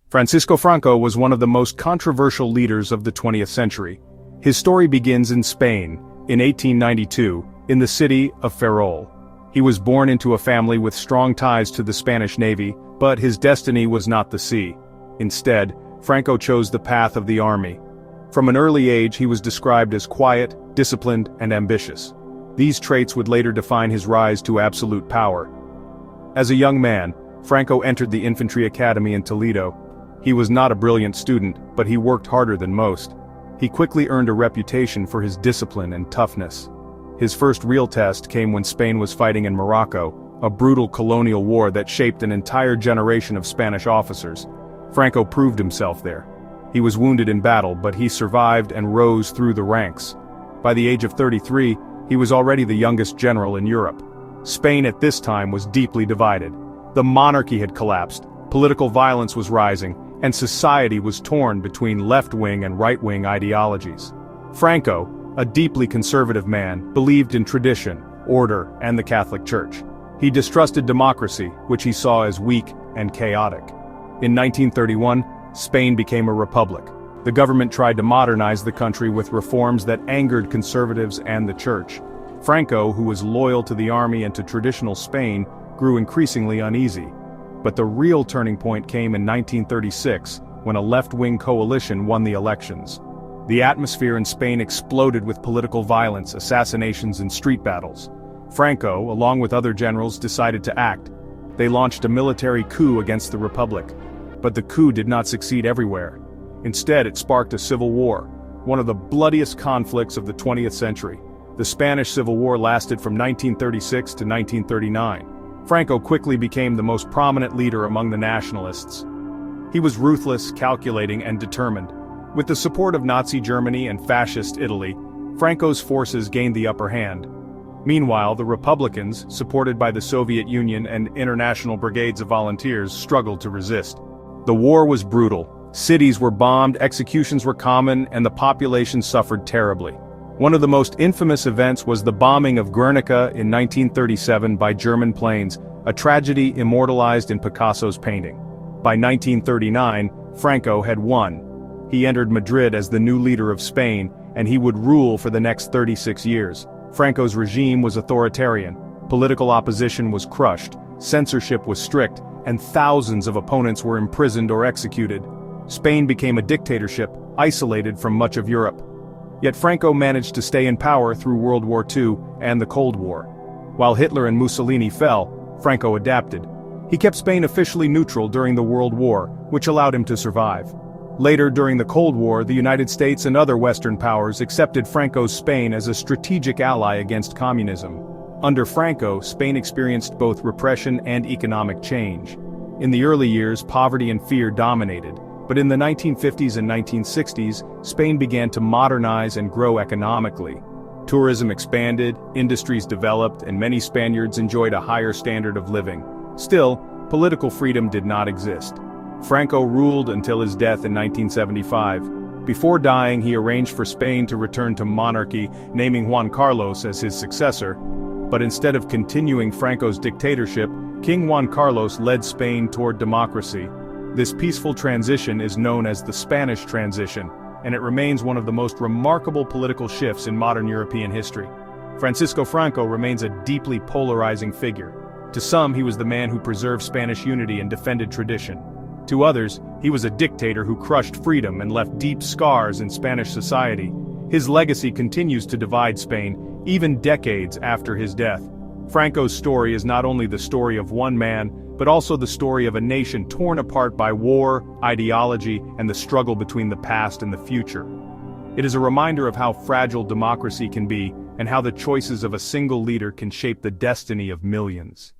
Francisco Franco was one of the most controversial leaders of the 20th century. His story begins in Spain, in 1892, in the city of Ferrol. He was born into a family with strong ties to the Spanish Navy, but his destiny was not the sea. Instead, Franco chose the path of the army. From an early age he was described as quiet, disciplined, and ambitious. These traits would later define his rise to absolute power. As a young man, Franco entered the infantry academy in Toledo. He was not a brilliant student, but he worked harder than most. He quickly earned a reputation for his discipline and toughness. His first real test came when Spain was fighting in Morocco, a brutal colonial war that shaped an entire generation of Spanish officers. Franco proved himself there. He was wounded in battle, but he survived and rose through the ranks. By the age of 33, he was already the youngest general in Europe. Spain at this time was deeply divided. The monarchy had collapsed, political violence was rising, and society was torn between left-wing and right-wing ideologies. Franco, a deeply conservative man, believed in tradition, order, and the Catholic Church. He distrusted democracy, which he saw as weak and chaotic. In 1931, Spain became a republic. The government tried to modernize the country with reforms that angered conservatives and the church. Franco, who was loyal to the army and to traditional Spain, grew increasingly uneasy. But the real turning point came in 1936, when a left-wing coalition won the elections. The atmosphere in Spain exploded with political violence, assassinations, and street battles. Franco, along with other generals, decided to act. They launched a military coup against the Republic. But the coup did not succeed everywhere. Instead, it sparked a civil war, one of the bloodiest conflicts of the 20th century. The Spanish Civil War lasted from 1936 to 1939. Franco quickly became the most prominent leader among the nationalists. He was ruthless, calculating, and determined. With the support of Nazi Germany and Fascist Italy, Franco's forces gained the upper hand. Meanwhile, the Republicans, supported by the Soviet Union and international brigades of volunteers, struggled to resist. The war was brutal. Cities were bombed, executions were common, and the population suffered terribly. One of the most infamous events was the bombing of Guernica in 1937 by German planes, a tragedy immortalized in Picasso's painting. By 1939, Franco had won. He entered Madrid as the new leader of Spain, and he would rule for the next 36 years. Franco's regime was authoritarian. Political opposition was crushed, censorship was strict, and thousands of opponents were imprisoned or executed. Spain became a dictatorship, isolated from much of Europe. Yet Franco managed to stay in power through World War II and the Cold War. While Hitler and Mussolini fell, Franco adapted. He kept Spain officially neutral during the World War, which allowed him to survive. Later during the Cold War, the United States and other Western powers accepted Franco's Spain as a strategic ally against communism. Under Franco, Spain experienced both repression and economic change. In the early years, poverty and fear dominated. But in the 1950s and 1960s, Spain began to modernize and grow economically. Tourism expanded, industries developed, and many Spaniards enjoyed a higher standard of living. Still, political freedom did not exist. Franco ruled until his death in 1975. Before dying, he arranged for Spain to return to monarchy, naming Juan Carlos as his successor. But instead of continuing Franco's dictatorship, King Juan Carlos led Spain toward democracy. This peaceful transition is known as the Spanish Transition, and it remains one of the most remarkable political shifts in modern European history. Francisco Franco remains a deeply polarizing figure. To some, he was the man who preserved Spanish unity and defended tradition. To others, he was a dictator who crushed freedom and left deep scars in Spanish society. His legacy continues to divide Spain, even decades after his death. Franco's story is not only the story of one man, but also the story of a nation torn apart by war, ideology, and the struggle between the past and the future. It is a reminder of how fragile democracy can be, and how the choices of a single leader can shape the destiny of millions.